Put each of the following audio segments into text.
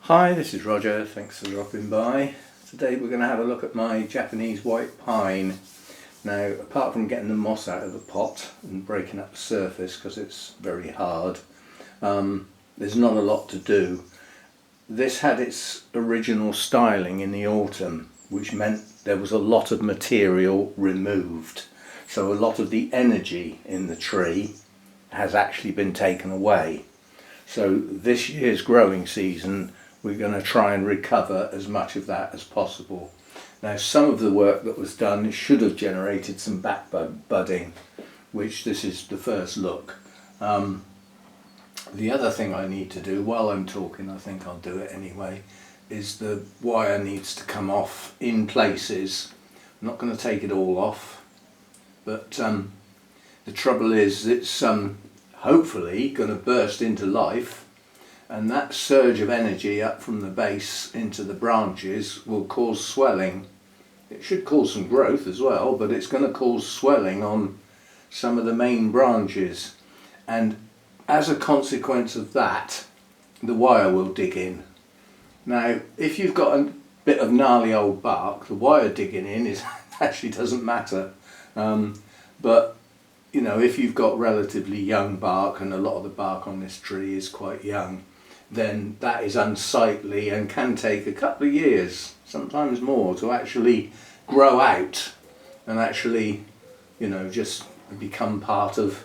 Hi, this is Roger, thanks for dropping by. Today we're going to have a look at my Japanese white pine. Now, apart from getting the moss out of the pot and breaking up the surface because it's very hard, there's not a lot to do. This had its original styling in the autumn, which meant there was a lot of material removed. So a lot of the energy in the tree has actually been taken away. So this year's growing season, we're going to try and recover as much of that as possible. Now, some of the work that was done should have generated some back budding, which this is the first look. The other thing I need to do while I'm talking, I think I'll do it anyway, is the wire needs to come off in places. I'm not going to take it all off, but the trouble is it's hopefully going to burst into life, and that surge of energy up from the base into the branches will cause swelling. It should cause some growth as well, but it's going to cause swelling on some of the main branches, and as a consequence of that, the wire will dig in. Now, if you've got a bit of gnarly old bark, the wire digging in actually doesn't matter. But you know, if you've got relatively young bark, and a lot of the bark on this tree is quite young, then that is unsightly and can take a couple of years, sometimes more, to actually grow out and actually, you know, just become part of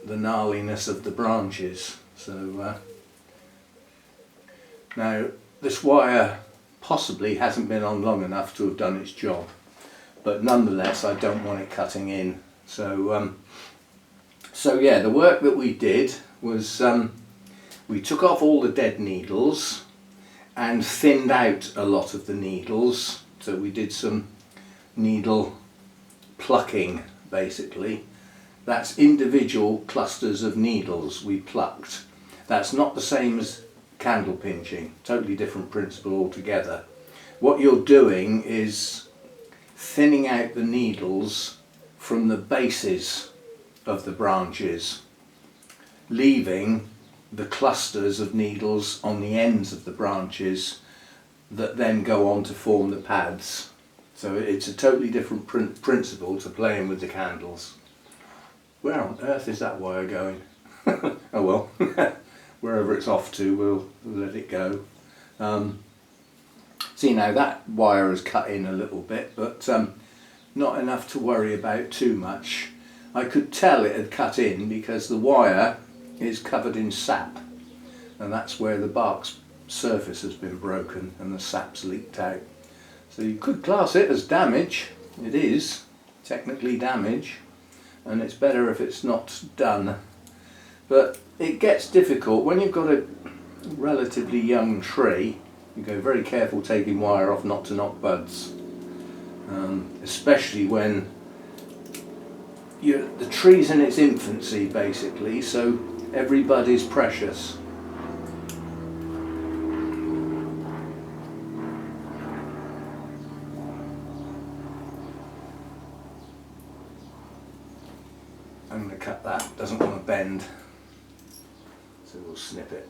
the gnarliness of the branches. So now this wire possibly hasn't been on long enough to have done its job, but nonetheless I don't want it cutting in. So yeah, the work that we did was we took off all the dead needles and thinned out a lot of the needles. So we did some needle plucking, basically. That's individual clusters of needles we plucked. That's not the same as candle pinching, totally different principle altogether. What you're doing is thinning out the needles from the bases of the branches, leaving the clusters of needles on the ends of the branches that then go on to form the pads. So it's a totally different principle to playing with the candles. Where on earth is that wire going? Oh well, wherever it's off to, we'll let it go. See, now that wire has cut in a little bit, but not enough to worry about too much. I could tell it had cut in because the wire is covered in sap, and that's where the bark's surface has been broken and the sap's leaked out. So you could class it as damage. It is technically damage, and it's better if it's not done. But it gets difficult when you've got a relatively young tree. You go very careful taking wire off not to knock buds, especially when the tree's in its infancy, basically, so every bud is precious. I'm going to cut that, doesn't want to bend, so we'll snip it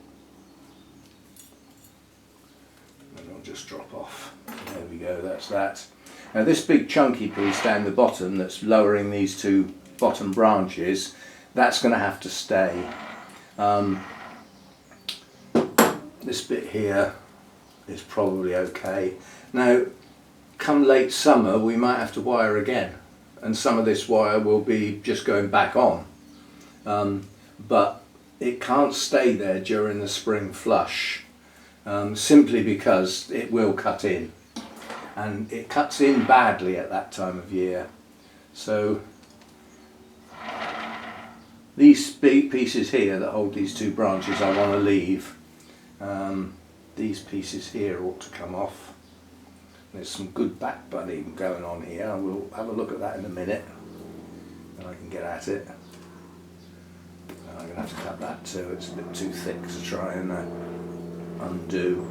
and it'll just drop off. There we go, that's that. Now this big chunky piece down the bottom that's lowering these two bottom branches, that's going to have to stay. This bit here is probably okay. Now, come late summer we might have to wire again, and some of this wire will be just going back on. But it can't stay there during the spring flush, simply because it will cut in. And it cuts in badly at that time of year. So these big pieces here that hold these two branches I want to leave. These pieces here ought to come off. There's some good back budding going on here. We'll have a look at that in a minute and I can get at it. I'm going to have to cut that too, it's a bit too thick to try and undo.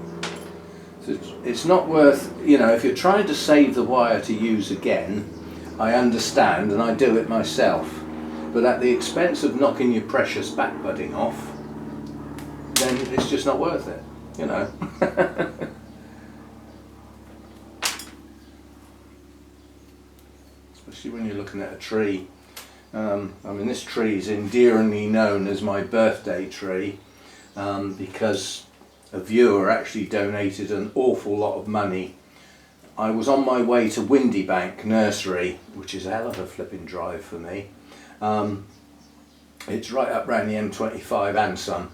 So it's not worth, you know, if you're trying to save the wire to use again, I understand and I do it myself, but at the expense of knocking your precious back budding off, then it's just not worth it. you know. Especially when you're looking at a tree. I mean, this tree is endearingly known as my birthday tree because a viewer actually donated an awful lot of money. I was on my way to Windybank Nursery, which is a hell of a flipping drive for me. It's right up round the M25 and some.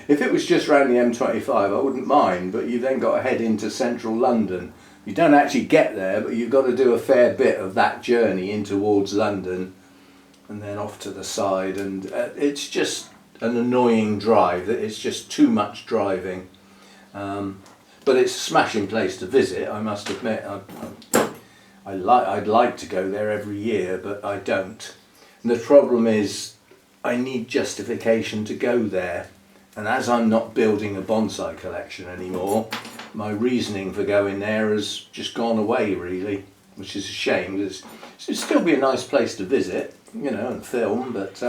If it was just round the M25 I wouldn't mind, but you've then got to head into central London. You don't actually get there, but you've got to do a fair bit of that journey in towards London and then off to the side, and it's just an annoying drive. It's just too much driving. But it's a smashing place to visit, I must admit. I'd like to go there every year, but I don't. And the problem is I need justification to go there. And as I'm not building a bonsai collection anymore, my reasoning for going there has just gone away really, which is a shame. It'd still be a nice place to visit, you know, and film, but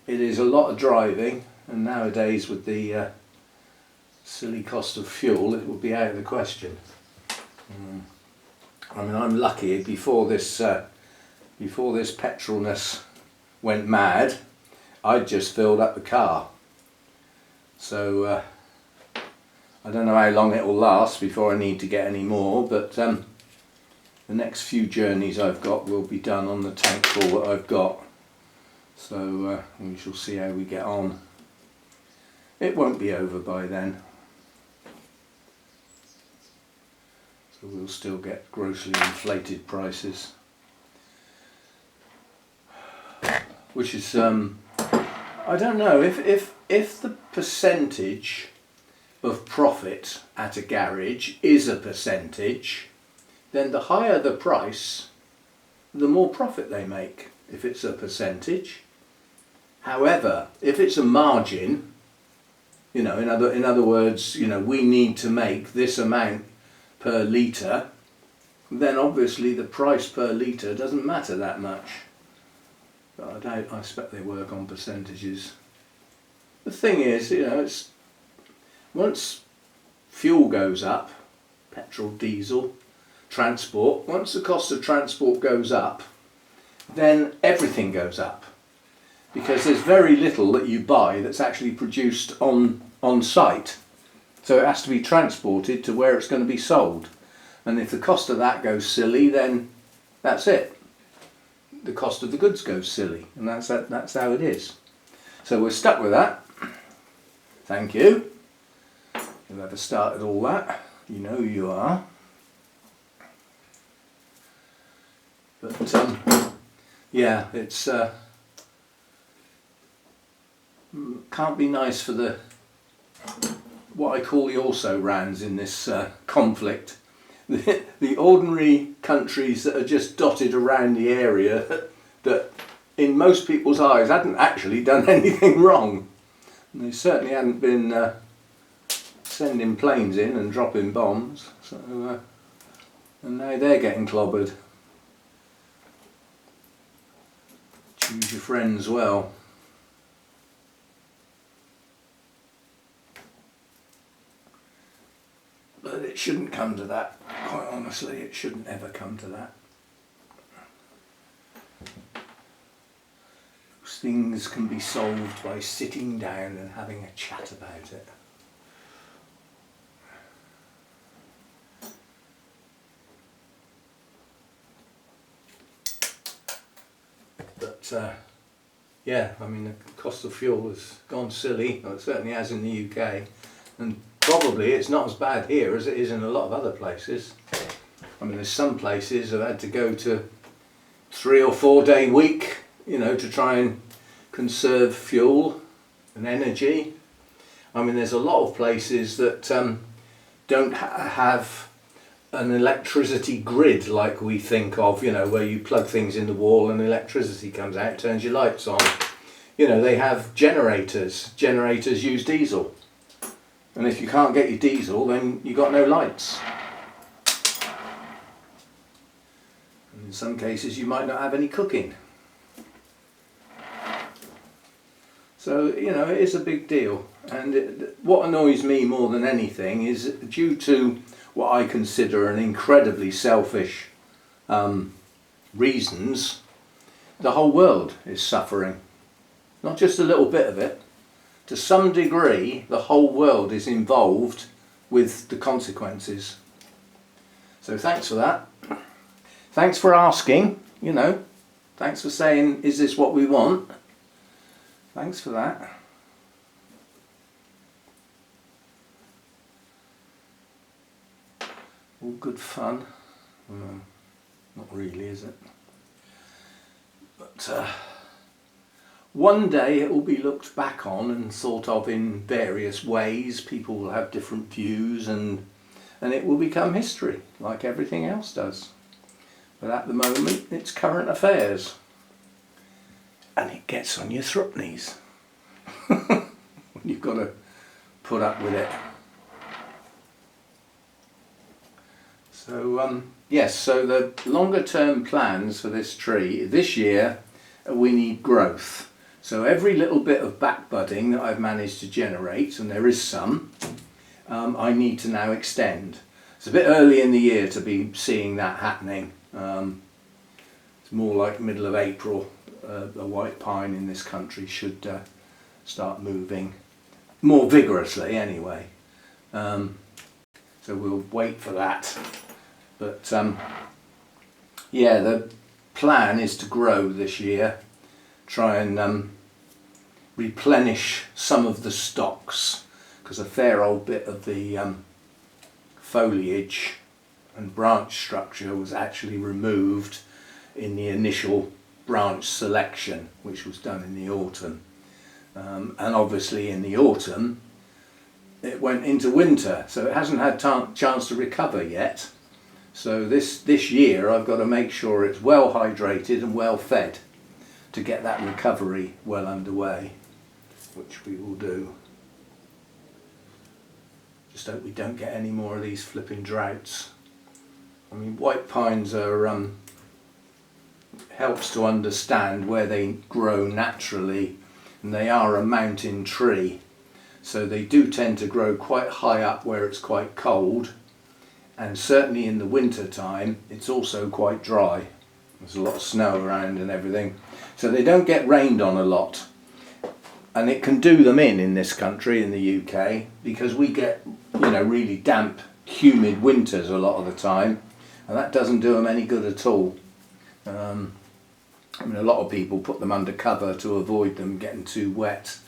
it is a lot of driving, and nowadays with the silly cost of fuel, it would be out of the question. I mean, I'm lucky. Before this petrolness went mad, I'd just filled up the car. So I don't know how long it will last before I need to get any more, but the next few journeys I've got will be done on the tank full that I've got. So we shall see how we get on. It won't be over by then. So we'll still get grossly inflated prices. Which is, I don't know, if the percentage of profit at a garage is a percentage, then the higher the price, the more profit they make, if it's a percentage. However, if it's a margin, you know, in other words, you know, we need to make this amount per litre, then obviously the price per litre doesn't matter that much. But I expect they work on percentages. The thing is, you know, it's once fuel goes up, petrol, diesel, transport, once the cost of transport goes up, then everything goes up. Because there's very little that you buy that's actually produced on site. So it has to be transported to where it's going to be sold. And if the cost of that goes silly, then that's it. The cost of the goods goes silly, and that's how it is. So we're stuck with that. Thank you. Whoever started all that, you know who you are. But yeah, it's can't be nice for the what I call the also-rans in this conflict. The ordinary countries that are just dotted around the area that in most people's eyes hadn't actually done anything wrong. And they certainly hadn't been sending planes in and dropping bombs. So, and now they're getting clobbered. Choose your friends well. But it shouldn't come to that, quite honestly. It shouldn't ever come to that. Those things can be solved by sitting down and having a chat about it. But yeah, I mean, the cost of fuel has gone silly. Well, it certainly has in the UK, and probably it's not as bad here as it is in a lot of other places. I mean, there's some places have had to go to 3 or 4 day week, you know, to try and conserve fuel and energy. I mean, there's a lot of places that don't have an electricity grid like we think of, you know, where you plug things in the wall and electricity comes out, turns your lights on. You know, they have generators. Generators use diesel. And if you can't get your diesel, then you've got no lights. And in some cases you might not have any cooking. So, you know, it is a big deal. And what annoys me more than anything is, due to what I consider an incredibly selfish reasons, the whole world is suffering. Not just a little bit of it. To some degree, the whole world is involved with the consequences. So thanks for that. Thanks for asking, you know. Thanks for saying, is this what we want? Thanks for that. All good fun. Not really, is it? But one day it will be looked back on and thought of in various ways. People will have different views, and it will become history, like everything else does. But at the moment, it's current affairs. And it gets on your thrupneys. You've got to put up with it. So, yes, so the longer term plans for this tree, this year, we need growth. So every little bit of back budding that I've managed to generate, and there is some, I need to now extend. It's a bit early in the year to be seeing that happening. It's more like middle of April. A white pine in this country should start moving more vigorously anyway. So we'll wait for that. But yeah, the plan is to grow this year, try and replenish some of the stocks, because a fair old bit of the foliage and branch structure was actually removed in the initial branch selection, which was done in the autumn. And obviously in the autumn it went into winter, so it hasn't had chance to recover yet. So this year I've got to make sure it's well hydrated and well fed to get that recovery well underway, which we will do. Just hope we don't get any more of these flipping droughts. I mean, white pines are helps to understand where they grow naturally, and they are a mountain tree, so they do tend to grow quite high up where it's quite cold, and certainly in the winter time it's also quite dry. There's a lot of snow around and everything, so they don't get rained on a lot, and it can do them in this country, in the UK, because we get, you know, really damp, humid winters a lot of the time, and that doesn't do them any good at all. I mean, a lot of people put them under cover to avoid them getting too wet.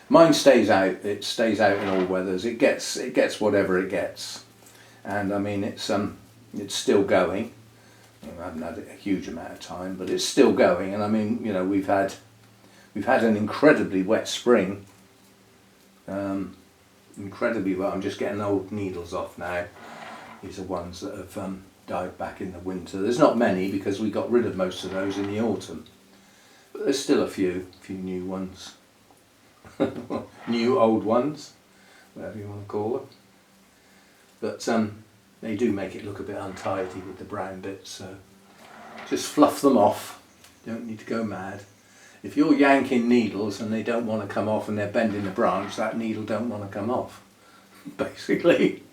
Mine stays out. It stays out in all weathers. It gets whatever it gets, and I mean it's still going. I haven't had it a huge amount of time, but it's still going. And I mean, you know, we've had an incredibly wet spring. Incredibly wet. I'm just getting old needles off now. These are ones that have died back in the winter. There's not many because we got rid of most of those in the autumn, but there's still a few new ones. New old ones, whatever you want to call them. But they do make it look a bit untidy with the brown bits, so just fluff them off. You don't need to go mad. If you're yanking needles and they don't want to come off and they're bending the branch, that needle don't want to come off. Basically,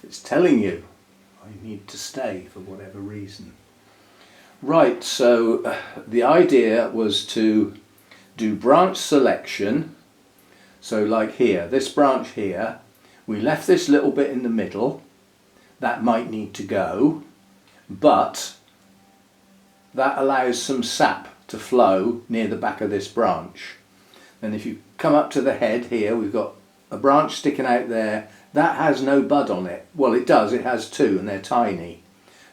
it's telling you I need to stay for whatever reason. Right, so the idea was to do branch selection. So like here, this branch here, we left this little bit in the middle. That might need to go, but that allows some sap to flow near the back of this branch. And if you come up to the head here, we've got a branch sticking out there. That has no bud on it. Well, it does, it has two, and they're tiny.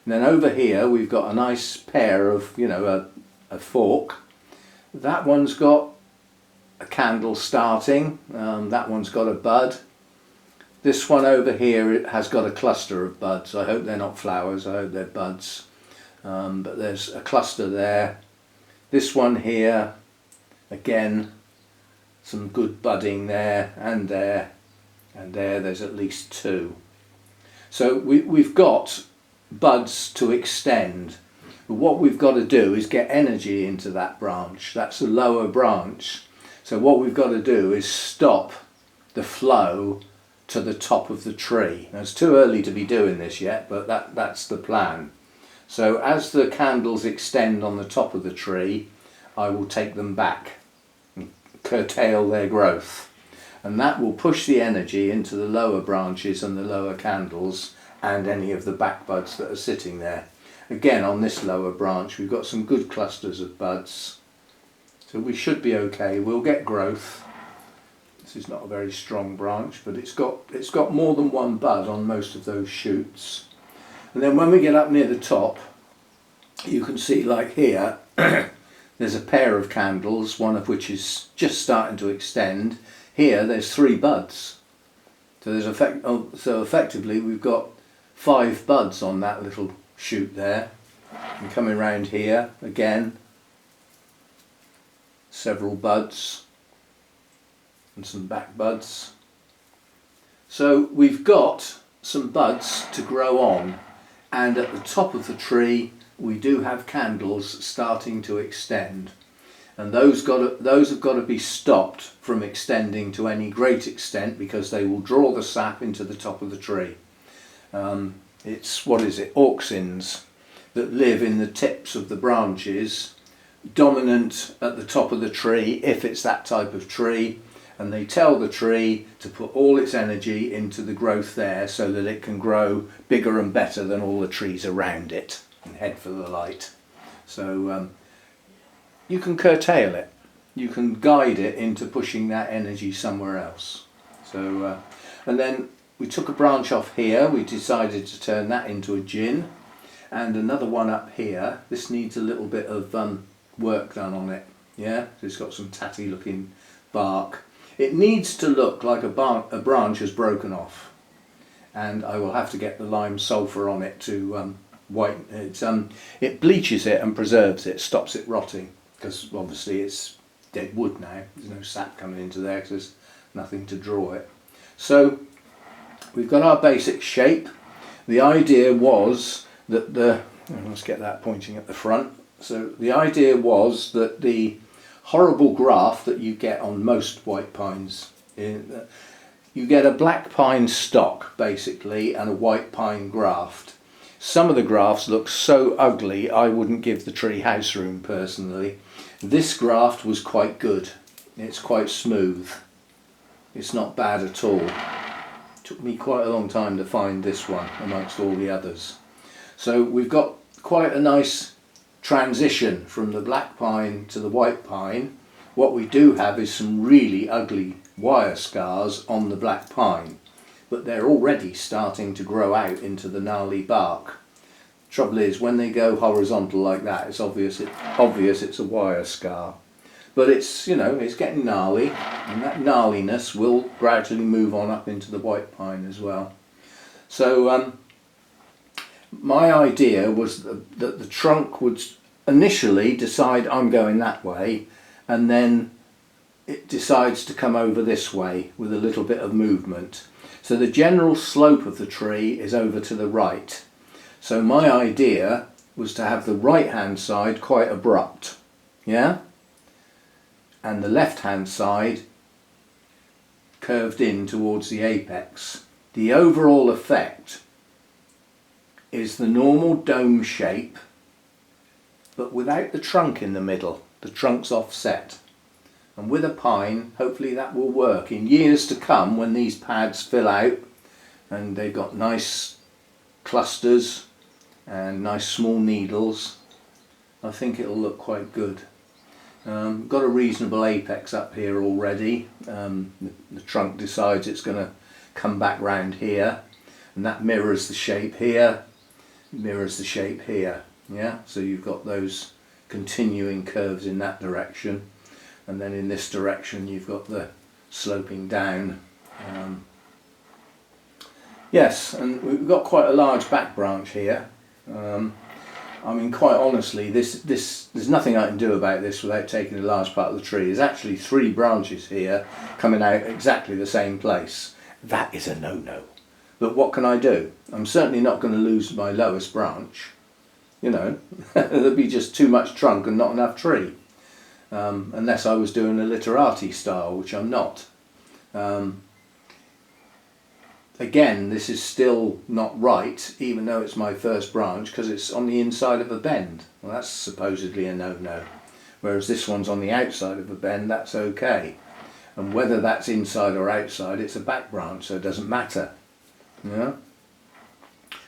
And then over here we've got a nice pair of, you know, a fork. That one's got a candle starting, that one's got a bud. This one over here, it has got a cluster of buds. I hope they're not flowers, I hope they're buds. But there's a cluster there. This one here, again, some good budding there, and there, and there's at least two. So we've got buds to extend, but what we've got to do is get energy into that branch. That's a lower branch, so what we've got to do is stop the flow to the top of the tree. Now, it's too early to be doing this yet, but that's the plan. So as the candles extend on the top of the tree, I will take them back and curtail their growth. And that will push the energy into the lower branches and the lower candles and any of the back buds that are sitting there. Again, on this lower branch we've got some good clusters of buds, so we should be okay. We'll get growth. This is not a very strong branch, but it's got more than one bud on most of those shoots. And then when we get up near the top, you can see, like here, there's a pair of candles, one of which is just starting to extend. Here there's 3 buds. So effectively we've got 5 buds on that little shoot there. And coming round here again, several buds and some back buds. So we've got some buds to grow on, and at the top of the tree we do have candles starting to extend, and those have got to be stopped from extending to any great extent, because they will draw the sap into the top of the tree. It's, what is it, auxins that live in the tips of the branches, dominant at the top of the tree if it's that type of tree, and they tell the tree to put all its energy into the growth there so that it can grow bigger and better than all the trees around it and head for the light. So you can curtail it, you can guide it into pushing that energy somewhere else. So and then we took a branch off here, we decided to turn that into a gin, and another one up here. This needs a little bit of work done on it. Yeah, it's got some tatty looking bark. It needs to look like a branch has broken off, and I will have to get the lime sulphur on it to whiten it. It bleaches it and preserves it, stops it rotting, because obviously it's dead wood now. There's no sap coming into there because there's nothing to draw it. So we've got our basic shape. The idea was that let's get that pointing at the front. So the idea was that the horrible graft that you get on most white pines, you get a black pine stock basically and a white pine graft. Some of the grafts look so ugly I wouldn't give the tree house room personally. This graft was quite good. It's quite smooth. It's not bad at all. Took me quite a long time to find this one amongst all the others. So we've got quite a nice transition from the black pine to the white pine. What we do have is some really ugly wire scars on the black pine, but they're already starting to grow out into the gnarly bark. Trouble is, when they go horizontal like that, it's obvious it's a wire scar. But it's, you know, it's getting gnarly, and that gnarliness will gradually move on up into the white pine as well. So my idea was that the trunk would initially decide I'm going that way, and then it decides to come over this way with a little bit of movement. So the general slope of the tree is over to the right. So my idea was to have the right hand side quite abrupt, yeah, and the left hand side curved in towards the apex. The overall effect is the normal dome shape, but without the trunk in the middle. The trunk's offset, and with a pine hopefully that will work in years to come when these pads fill out and they've got nice clusters and nice small needles. I think it'll look quite good. Got a reasonable apex up here already. The trunk decides it's going to come back round here, and that mirrors the shape here, mirrors the shape here. Yeah, so you've got those continuing curves in that direction, and then in this direction you've got the sloping down. Yes, and we've got quite a large back branch here. I mean, quite honestly, there's nothing I can do about this without taking a large part of the tree. There's actually 3 branches here coming out exactly the same place. That is a no-no. But what can I do? I'm certainly not going to lose my lowest branch. You know, there'd be just too much trunk and not enough tree. Unless I was doing a literati style, which I'm not. again, this is still not right, even though it's my first branch, because it's on the inside of a bend. Well, that's supposedly a no-no. Whereas this one's on the outside of a bend, that's okay. And whether that's inside or outside, it's a back branch, so it doesn't matter. Yeah?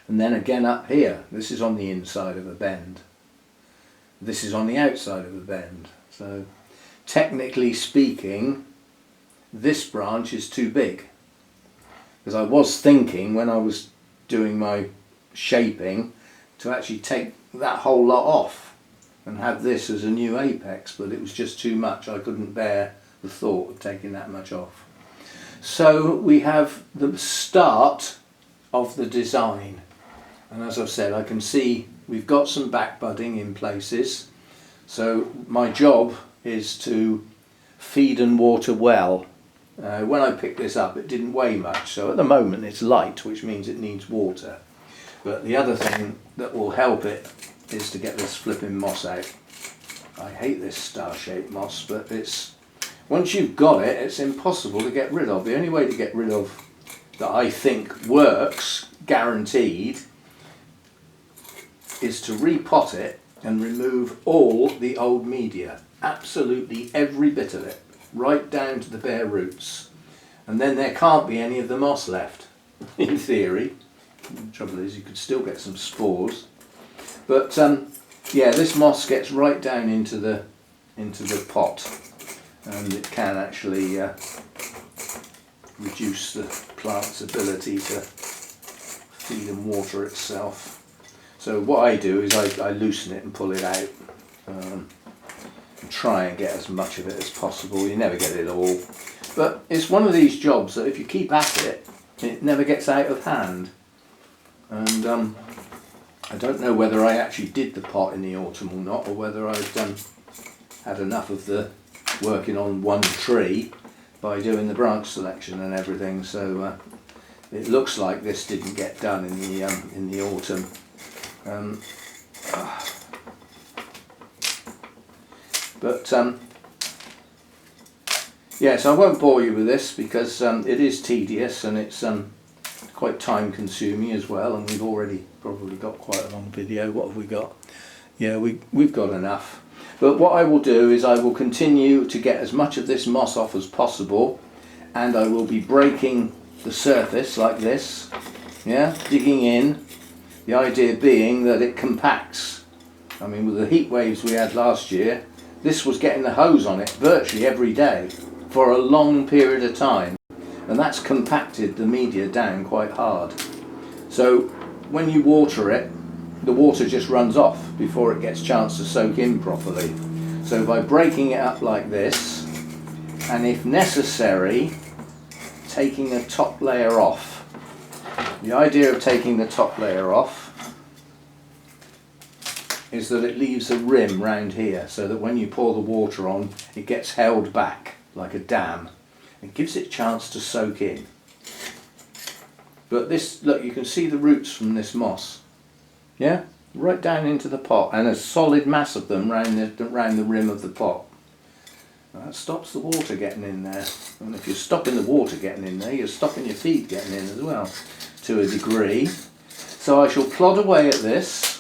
And then again up here, this is on the inside of a bend. This is on the outside of a bend. So technically speaking, this branch is too big. Because I was thinking when I was doing my shaping to actually take that whole lot off and have this as a new apex, but it was just too much. I couldn't bear the thought of taking that much off. So we have the start of the design, and as I've said, I can see we've got some back budding in places, so my job is to feed and water well. When I picked this up it didn't weigh much, so at the moment it's light, which means it needs water. But the other thing that will help it is to get this flipping moss out. I hate this star-shaped moss, but it's, once you've got it, it's impossible to get rid of. The only way to get rid of that I think works, guaranteed, is to repot it and remove all the old media. Absolutely every bit of it, right down to the bare roots. And then there can't be any of the moss left, in theory. The trouble is you could still get some spores. But yeah, this moss gets right down into the pot, and it can actually reduce the plant's ability to feed and water itself. So what I do is I loosen it and pull it out, and try and get as much of it as possible. You never get it all, but it's one of these jobs that if you keep at it, it never gets out of hand. And I don't know whether I actually did the pot in the autumn or not, or whether I've had enough of the working on one tree by doing the branch selection and everything. So it looks like this didn't get done in the autumn. But yeah, so I won't bore you with this because it is tedious and it's quite time consuming as well, and we've already probably got quite a long video. What have we got? Yeah, we've got enough. But what I will do is I will continue to get as much of this moss off as possible, and I will be breaking the surface like this, yeah, digging in, the idea being that it compacts. I mean, with the heat waves we had last year, this was getting the hose on it virtually every day for a long period of time, and that's compacted the media down quite hard. So when you water it, the water just runs off before it gets a chance to soak in properly. So by breaking it up like this, and if necessary, taking the top layer off. The idea of taking the top layer off is that it leaves a rim round here, so that when you pour the water on, it gets held back like a dam. It gives it a chance to soak in. But this, look, you can see the roots from this moss. Yeah, right down into the pot, and a solid mass of them round the rim of the pot. That stops the water getting in there, and if you're stopping the water getting in there, you're stopping your feed getting in as well, to a degree. So I shall plod away at this,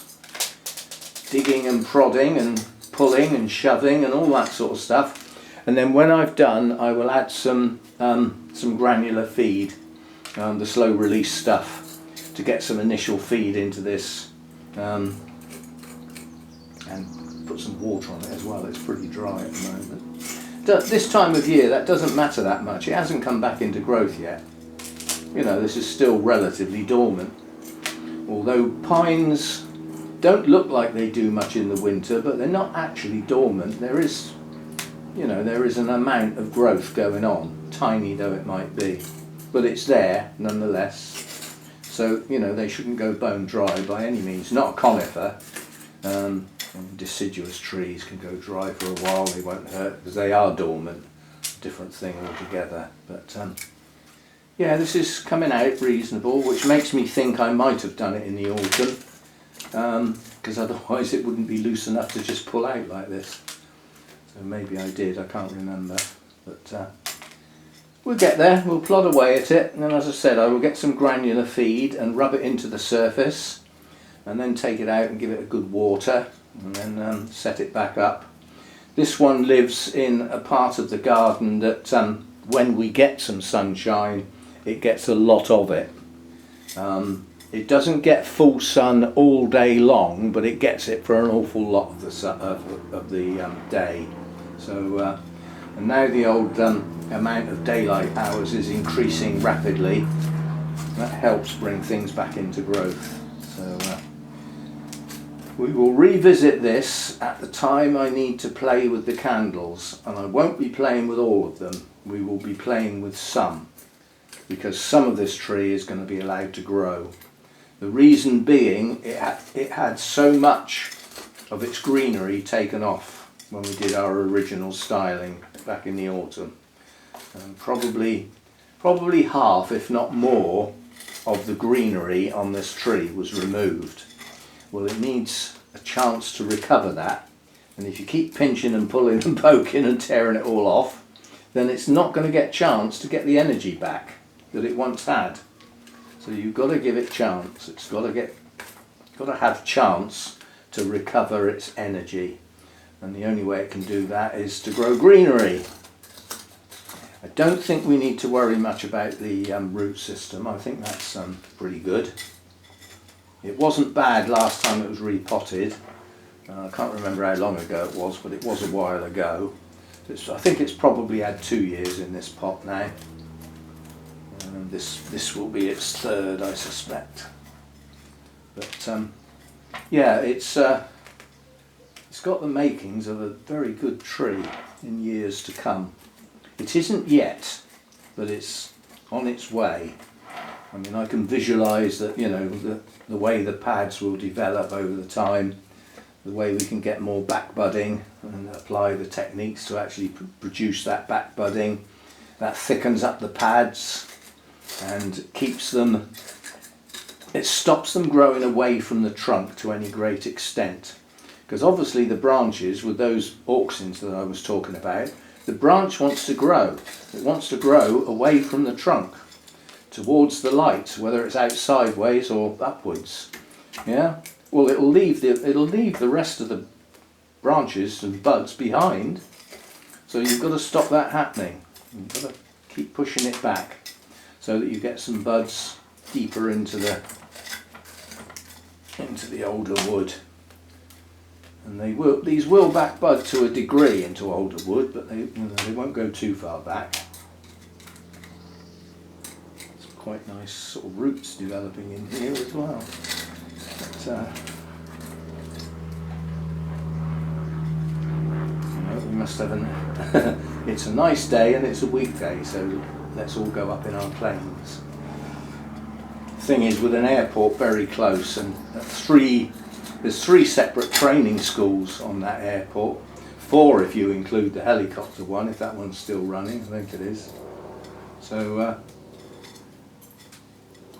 digging and prodding and pulling and shoving and all that sort of stuff, and then when I've done, I will add some granular feed, the slow release stuff, to get some initial feed into this, and put some water on it as well. It's pretty dry at the moment. This time of year that doesn't matter that much. It hasn't come back into growth yet. You know, this is still relatively dormant. Although pines don't look like they do much in the winter, but they're not actually dormant. There is, you know, there is an amount of growth going on, tiny though it might be, but it's there nonetheless. So, you know, they shouldn't go bone dry by any means. Not a conifer. Deciduous trees can go dry for a while, they won't hurt because they are dormant. Different thing altogether. But yeah, this is coming out reasonable, which makes me think I might have done it in the autumn, because otherwise it wouldn't be loose enough to just pull out like this. So maybe I did, I can't remember. But we'll get there, we'll plod away at it, and then as I said, I will get some granular feed and rub it into the surface, and then take it out and give it a good water, and then set it back up. This one lives in a part of the garden that when we get some sunshine, it gets a lot of it. It doesn't get full sun all day long, but it gets it for an awful lot of the day. So, and now the old amount of daylight hours is increasing rapidly. That helps bring things back into growth. So we will revisit this at the time I need to play with the candles, and I won't be playing with all of them. We will be playing with some, because some of this tree is going to be allowed to grow. The reason being, it had so much of its greenery taken off when we did our original styling back in the autumn. Probably half, if not more, of the greenery on this tree was removed. Well, it needs a chance to recover that, and if you keep pinching and pulling and poking and tearing it all off, then it's not going to get a chance to get the energy back that it once had. So you've got to give it chance. It's got to have chance to recover its energy, and the only way it can do that is to grow greenery. I don't think we need to worry much about the root system. I think that's pretty good. It wasn't bad last time it was repotted. I can't remember how long ago it was, but it was a while ago. I think it's probably had 2 years in this pot now. This will be its third, I suspect. But yeah, it's got the makings of a very good tree in years to come. It isn't yet, but it's on its way. I mean, I can visualise that, you know, the way the pads will develop over the time, the way we can get more back budding and apply the techniques to actually produce that back budding. That thickens up the pads and keeps them, it stops them growing away from the trunk to any great extent. Because obviously the branches, with those auxins that I was talking about, the branch wants to grow. It wants to grow away from the trunk, towards the light, whether it's out sideways or upwards. Yeah? Well, it'll leave the rest of the branches and buds behind. So you've got to stop that happening. You've got to keep pushing it back so that you get some buds deeper into the older wood. And these will back bud to a degree into older wood, but they won't go too far back. Some quite nice sort of roots developing in here as well. But, we must have it's a nice day and it's a weekday, so let's all go up in our planes. The thing is, with an airport very close, and there's three separate training schools on that airport. 4 if you include the helicopter one, if that one's still running, I think it is. So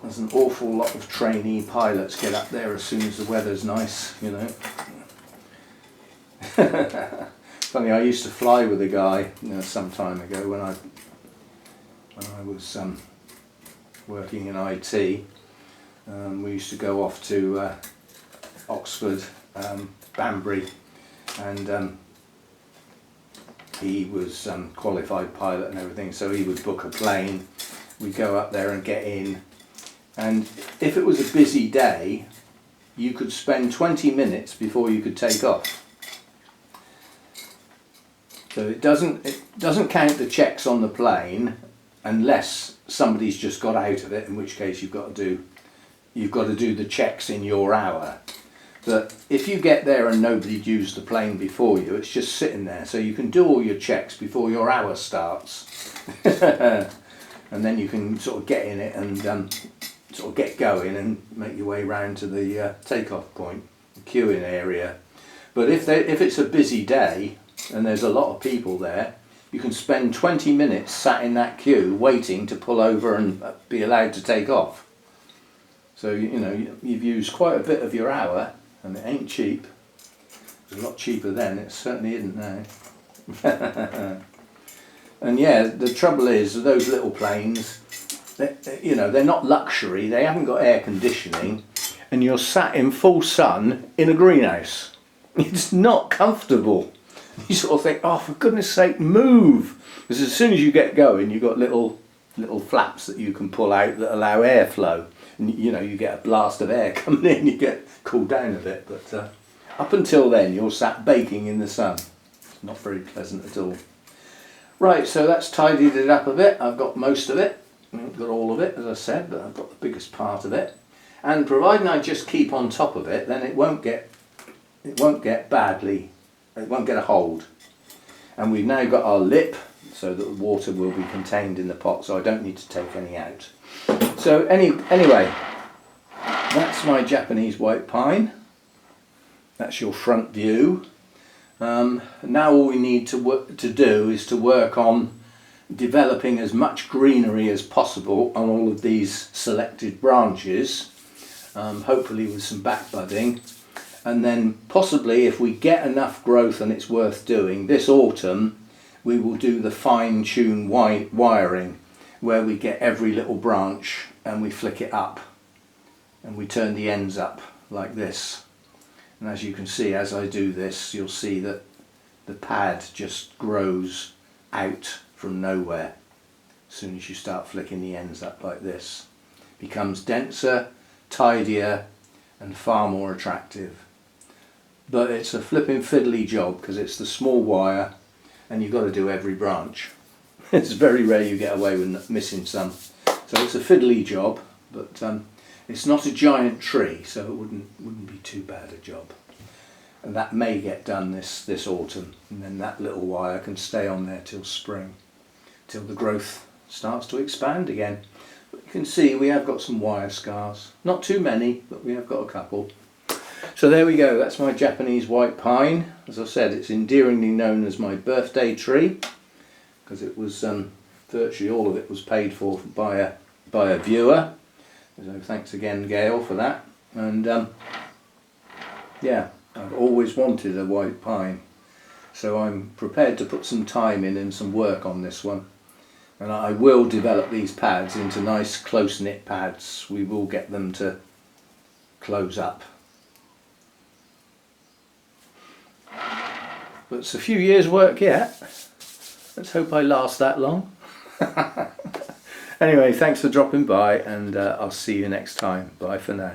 there's an awful lot of trainee pilots get up there as soon as the weather's nice, you know. Funny, I used to fly with a guy, some time ago when I was working in IT. We used to go off to Oxford, Banbury, and he was qualified pilot and everything, so he would book a plane. We'd go up there and get in, and if it was a busy day, you could spend 20 minutes before you could take off. So it doesn't count the checks on the plane unless somebody's just got out of it, in which case you've got to do the checks in your hour. But if you get there and nobody'd used the plane before you, it's just sitting there, so you can do all your checks before your hour starts. And then you can sort of get in it and sort of get going and make your way round to the takeoff point, the queuing area. But if it's a busy day and there's a lot of people there, you can spend 20 minutes sat in that queue waiting to pull over and be allowed to take off. So you've used quite a bit of your hour, and it ain't cheap. It was a lot cheaper then, it certainly isn't now. And yeah, the trouble is those little planes, you know, they're not luxury, they haven't got air conditioning, and you're sat in full sun in a greenhouse. It's not comfortable. You sort of think, oh, for goodness sake, move. Because as soon as you get going, you've got little flaps that you can pull out that allow airflow. And you know, you get a blast of air coming in, you get cooled down a bit. But up until then, you're sat baking in the sun. It's not very pleasant at all. Right, so that's tidied it up a bit. I've got most of it. I haven't got all of it, as I said, but I've got the biggest part of it. And providing I just keep on top of it, then it won't get badly, it won't get a hold. And we've now got our lip so that the water will be contained in the pot, so I don't need to take any out. So anyway, that's my Japanese white pine. That's your front view. Now all we need to do is to work on developing as much greenery as possible on all of these selected branches, hopefully with some back budding. And then possibly, if we get enough growth and it's worth doing, this autumn we will do the fine-tune wiring, where we get every little branch and we flick it up and we turn the ends up like this. And as you can see, as I do this, you'll see that the pad just grows out from nowhere. As soon as you start flicking the ends up like this, it becomes denser, tidier and far more attractive. But it's a flipping fiddly job because it's the small wire and you've got to do every branch. It's very rare you get away with missing some. So it's a fiddly job, but it's not a giant tree, so it wouldn't be too bad a job. And that may get done this autumn, and then that little wire can stay on there till spring, till the growth starts to expand again. But you can see we have got some wire scars. Not too many, but we have got a couple. So there we go, that's my Japanese white pine. As I said, it's endearingly known as my birthday tree, because it was virtually all of it was paid for by a viewer. So thanks again, Gail, for that. And yeah, I've always wanted a white pine, so I'm prepared to put some time in and some work on this one. And I will develop these pads into nice close-knit pads. We will get them to close up. But it's a few years' work yet. Let's hope I last that long. Anyway, thanks for dropping by, and I'll see you next time. Bye for now.